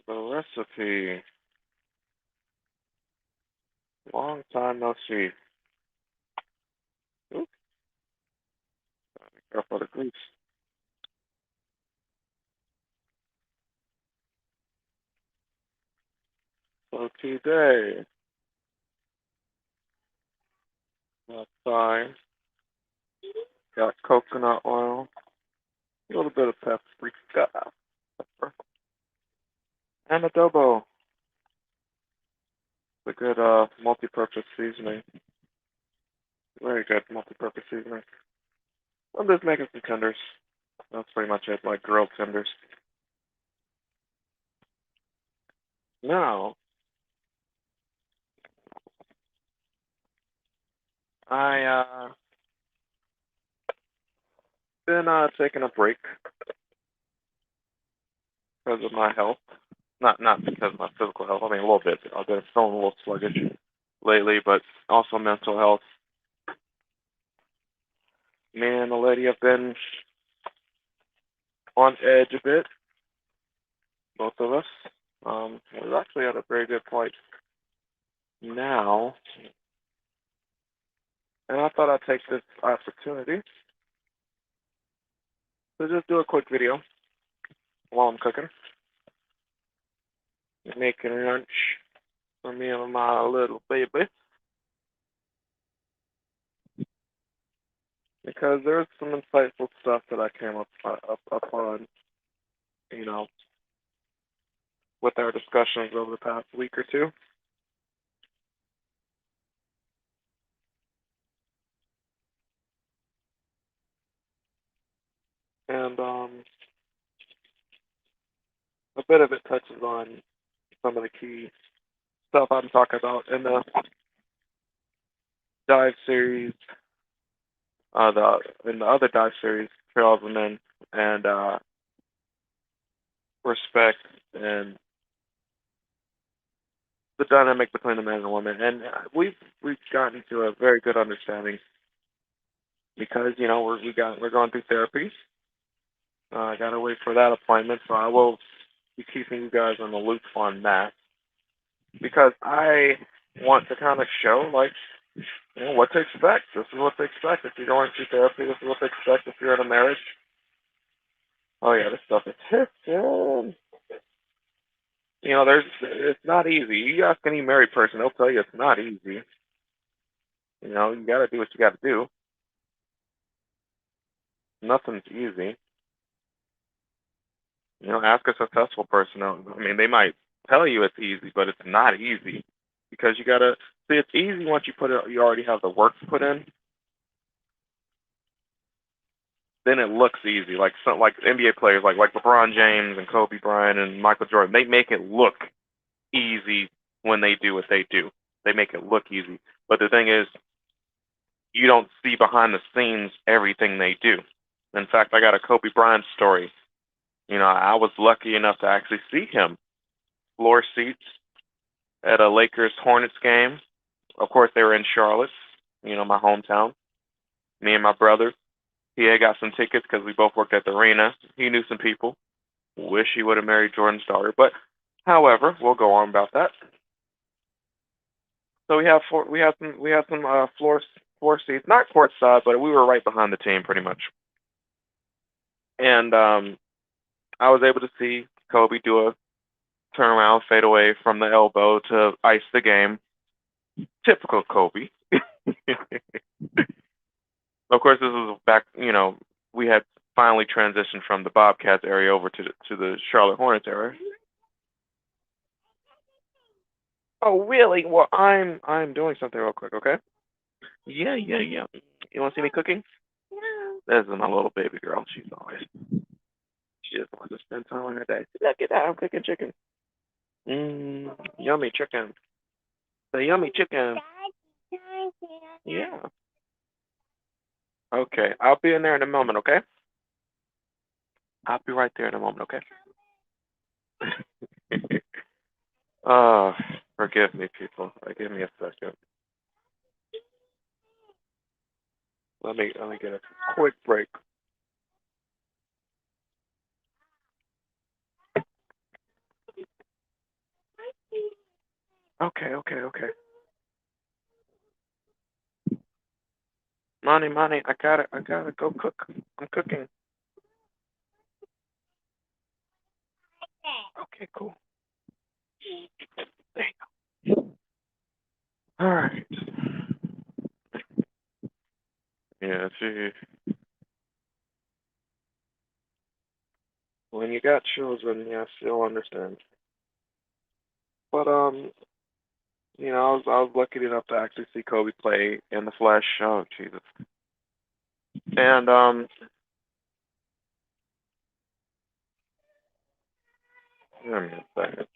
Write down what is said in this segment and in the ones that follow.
The recipe. Long time no see. Oops, careful the grease. So today, outside, got coconut oil, a little bit of paprika, pepper, and adobo. It's a good multi-purpose seasoning. Very good multi-purpose seasoning. I'm just making some tenders. That's pretty much it, like grilled tenders. Now, I been taking a break because of my health. Not because of my physical health. I mean a little bit. I've been feeling a little sluggish lately, but also mental health. Me and the lady have been on edge a bit, both of us. We're actually at a very good point now, and I thought I'd take this opportunity to just do a quick video while I'm cooking, making lunch for me and my little baby, because there's some insightful stuff that I came upon, you know, with our discussions over the past week or two. And a bit of it touches on some of the key stuff I'm talking about in the dive series, the in the other dive series, Trails of Men, and respect and the dynamic between the men and women. And we've gotten to a very good understanding because we're going through therapy. I gotta wait for that appointment, so I will be keeping you guys on the loop on that because I want to kind of show like what to expect. This is what to expect if you're going through therapy. This is what to expect if you're in a marriage. Oh yeah, this stuff is hitting. It's not easy. You ask any married person, they'll tell you it's not easy. You got to do what you got to do. Nothing's easy. Ask a successful person. I mean, they might tell you it's easy, but it's not easy because you got to see. It's easy once you put it. You already have the work put in. Then it looks easy. Like NBA players, like LeBron James and Kobe Bryant and Michael Jordan, they make it look easy when they do what they do. They make it look easy. But the thing is, you don't see behind the scenes everything they do. In fact, I got a Kobe Bryant story. I was lucky enough to actually see him floor seats at a Lakers Hornets game. Of course, they were in Charlotte, my hometown. Me and my brother, he had got some tickets because we both worked at the arena. He knew some people. Wish he would have married Jordan's daughter, but however, we'll go on about that. So we had some floor seats, not courtside, but we were right behind the team pretty much. And I was able to see Kobe do a turnaround fade away from the elbow to ice the game. Typical Kobe. Of course, this was back. We had finally transitioned from the Bobcats area over to the Charlotte Hornets area. Oh, really? Well, I'm doing something real quick, okay? Yeah, yeah, yeah. You want to see me cooking? This is my little baby girl. She just wants to spend time with her dad. Look at that, I'm cooking chicken. Yummy chicken. The yummy chicken. Yeah. Okay, I'll be in there in a moment, okay? I'll be right there in a moment, okay? uh, Forgive me, people. Give me a second. Let me get a quick break. Okay, okay, okay. Money, money. I gotta go cook. I'm cooking. Okay, cool. There you go. All right. Yeah, see, when you got children, yeah, I still understand. But I was lucky enough to actually see Kobe play in the flesh. Oh, Jesus. And give me a second.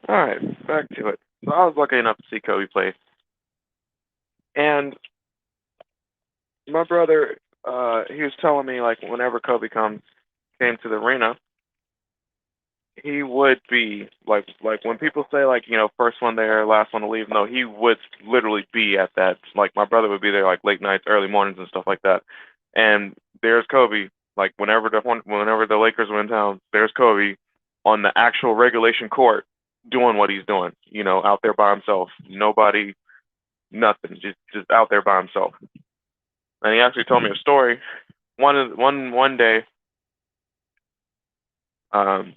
All right, back to it. So I was lucky enough to see Kobe play, and my brother, he was telling me like whenever Kobe came to the arena, he would be like when people say like first one there, last one to leave. No, he would literally be at that. Like my brother would be there like late nights, early mornings, and stuff like that. And there's Kobe. Like whenever the Lakers were in town, there's Kobe on the actual regulation court doing what he's doing. Out there by himself. Nobody, nothing. Just out there by himself. And he actually told me a story. One day, um,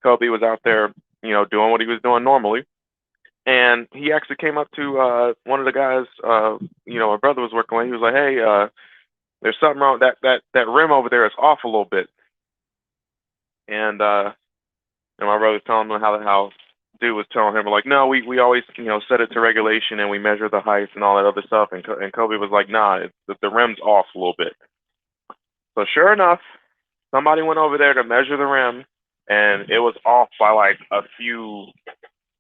Kobe was out there, doing what he was doing normally, and he actually came up to one of the guys, my brother was working with. He was like, "Hey, there's something wrong. That rim over there is off a little bit." And my brother was telling him how dude was telling him like, "No, we always set it to regulation and we measure the heights and all that other stuff." And Kobe was like, "Nah, the rim's off a little bit." So sure enough, somebody went over there to measure the rim, and it was off by like a few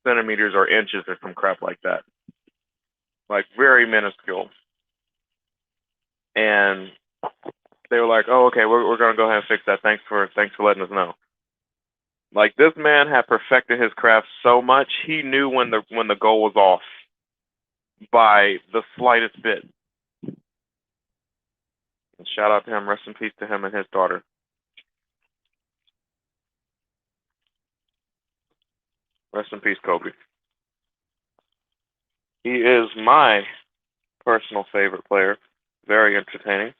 centimeters or inches or some crap like that, like very minuscule. And they were like, "Oh, okay, we're gonna go ahead and fix that. Thanks for letting us know." Like this man had perfected his craft so much, he knew when the goal was off by the slightest bit. And shout out to him. Rest in peace to him and his daughter. Rest in peace, Kobe. He is my personal favorite player. Very entertaining.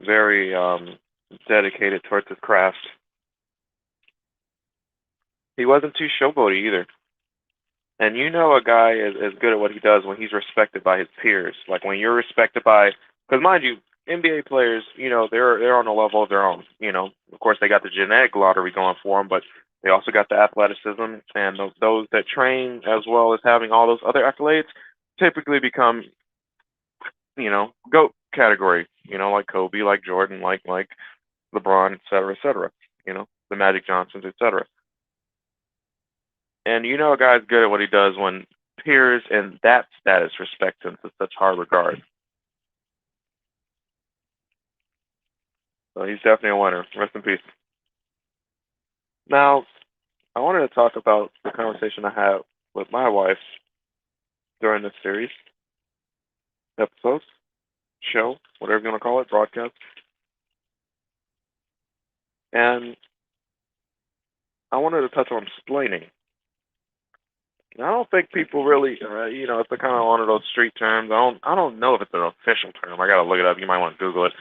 Very dedicated towards his craft. He wasn't too showboaty either. And a guy is good at what he does when he's respected by his peers. Like when you're respected by, because mind you, NBA players, they're on a level of their own. Of course they got the genetic lottery going for them, but they also got the athleticism, and those that train as well as having all those other accolades typically become, goat category. Like Kobe, like Jordan, like LeBron, et cetera, et cetera. The Magic Johnsons, et cetera. And a guy's good at what he does when peers in that status respect him to such high regard. So he's definitely a winner. Rest in peace. Now, I wanted to talk about the conversation I had with my wife during this series, episodes, show, whatever you want to call it, broadcast. And I wanted to touch on splaining. I don't think people really, it's a kind of one of those street terms. I don't know if it's an official term. I gotta look it up. You might want to Google it.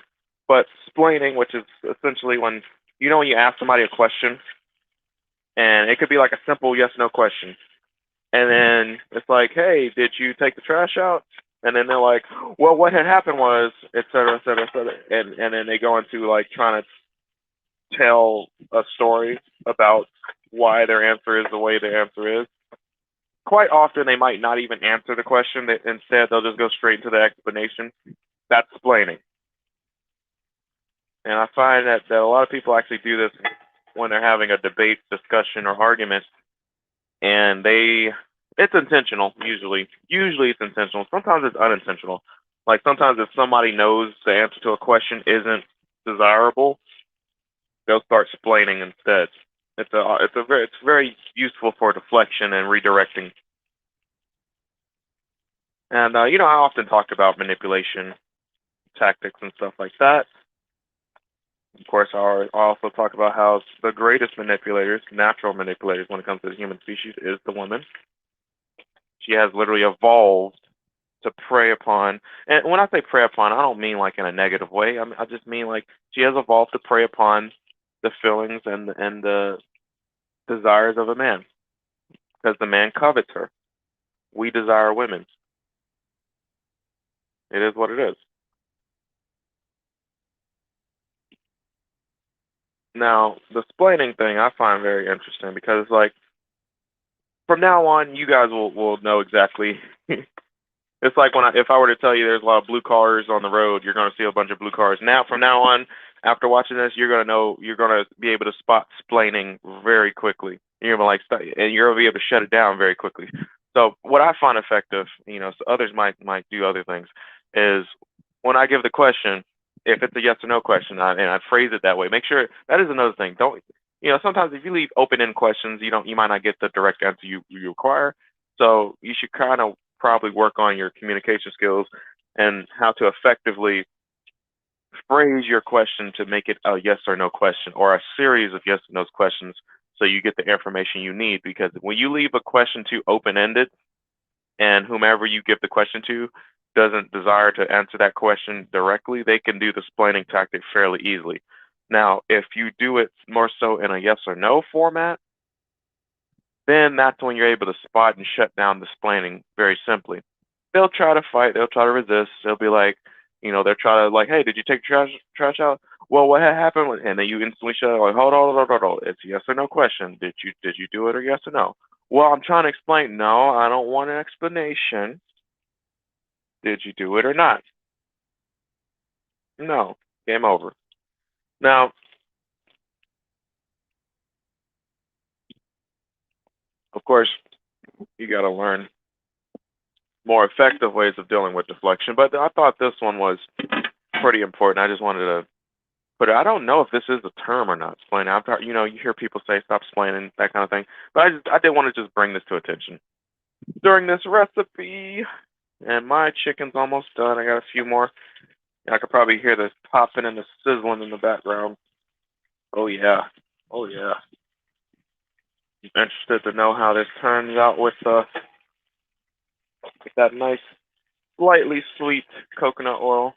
But splaining, which is essentially when you ask somebody a question, and it could be like a simple yes/no question, and then it's like, hey, did you take the trash out? And then they're like, well, what had happened was, et cetera, et cetera, et cetera. And then they go into like trying to tell a story about why their answer is the way their answer is. Quite often, they might not even answer the question. Instead, they'll just go straight into the explanation. That's splaining. And I find that a lot of people actually do this when they're having a debate, discussion, or argument, and it's intentional usually. Usually it's intentional. Sometimes it's unintentional. Like sometimes if somebody knows the answer to a question isn't desirable, they'll start splaining instead. It's very useful for deflection and redirecting. And I often talk about manipulation tactics and stuff like that. Of course, I also talk about how the greatest manipulators, natural manipulators, when it comes to the human species, is the woman. She has literally evolved to prey upon, and when I say prey upon, I don't mean like in a negative way. I just mean like she has evolved to prey upon the feelings and the desires of a man, because the man covets her. We desire women. It is what it is. Now, the splaining thing I find very interesting because, like, from now on, you guys will know exactly. It's like if I were to tell you there's a lot of blue cars on the road, you're going to see a bunch of blue cars. Now, from now on, after watching this, you're going to know, you're going to be able to spot splaining very quickly. You're going to and you're going to be able to shut it down very quickly. So what I find effective, so others might do other things, is when I give the question, if it's a yes or no question, and I phrase it that way, make sure that is another thing. Don't sometimes if you leave open-end questions, you might not get the direct answer you require. So you should kind of probably work on your communication skills and how to effectively phrase your question to make it a yes or no question or a series of yes or no questions so you get the information you need. Because when you leave a question too open ended and whomever you give the question to doesn't desire to answer that question directly, they can do the splaining tactic fairly easily. Now, if you do it more so in a yes or no format, then that's when you're able to spot and shut down the splaining very simply. They'll try to fight, they'll try to resist, they'll be like, they'll try to like, hey, did you take trash out? Well, what had happened? And then you instantly shut it, like, hold on. It's a yes or no question. Did you do it or yes or no? Well, I'm trying to explain. No, I don't want an explanation. Did you do it or not? No. Game over. Now, of course, you got to learn more effective ways of dealing with deflection. But I thought this one was pretty important. I just wanted to put it. I don't know if this is a term or not. Splaining. You hear people say stop splaining, that kind of thing. But I did want to just bring this to attention during this recipe. And my chicken's almost done. I got a few more. I could probably hear the popping and the sizzling in the background. Oh yeah. Oh yeah. I'm interested to know how this turns out with that nice, slightly sweet coconut oil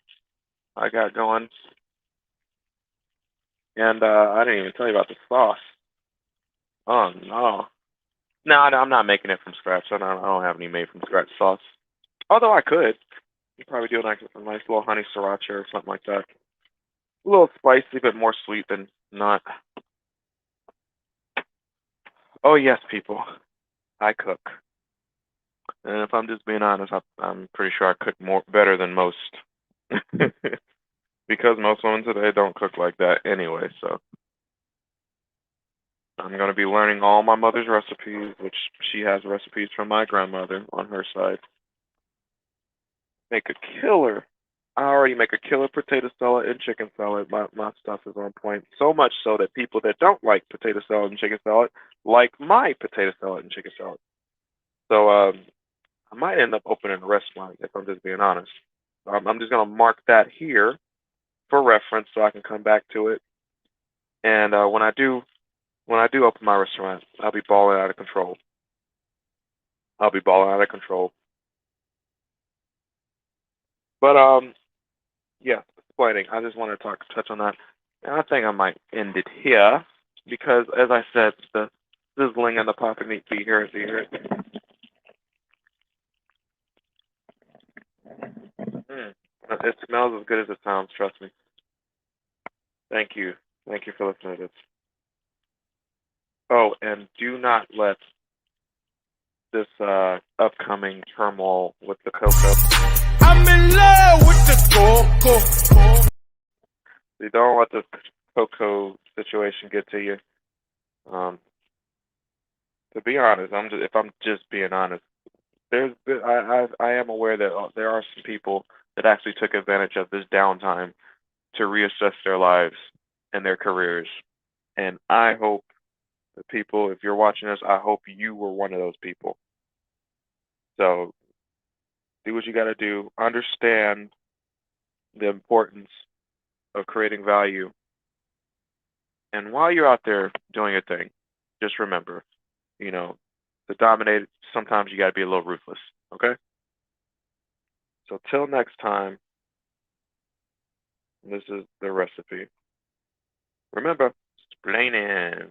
I got going. And I didn't even tell you about the sauce. Oh no. No, I'm not making it from scratch. I don't have any made from scratch sauce. Although I could. You probably do like a nice little honey sriracha or something like that. A little spicy, but more sweet than not. Oh yes, people. I cook. And if I'm just being honest, I'm pretty sure I cook better than most. Because most women today don't cook like that anyway, so I'm gonna be learning all my mother's recipes, which she has recipes from my grandmother on her side. Make a killer. I already make a killer potato salad and chicken salad. My stuff is on point. So much so that people that don't like potato salad and chicken salad like my potato salad and chicken salad. So I might end up opening a restaurant if I'm just being honest. I'm just gonna mark that here for reference so I can come back to it. And when I do open my restaurant, I'll be balling out of control. I'll be balling out of control. But yeah, explaining. I just want to touch on that. And I think I might end it here because, as I said, the sizzling and the popping need to be here. Mm. It smells as good as it sounds. Trust me. Thank you. Thank you for listening to this. Oh, and do not let this upcoming turmoil with the cocoa. I'm in love with the coco. You don't let this cocoa situation get to you. Um, to be honest, if I'm just being honest, I am aware that there are some people that actually took advantage of this downtime to reassess their lives and their careers. And I hope the people, if you're watching this, I hope you were one of those people. So do what you got to do. Understand the importance of creating value. And while you're out there doing your thing, just remember, you know, to dominate, sometimes you got to be a little ruthless. Okay? So till next time, this is the recipe. Remember, splaining.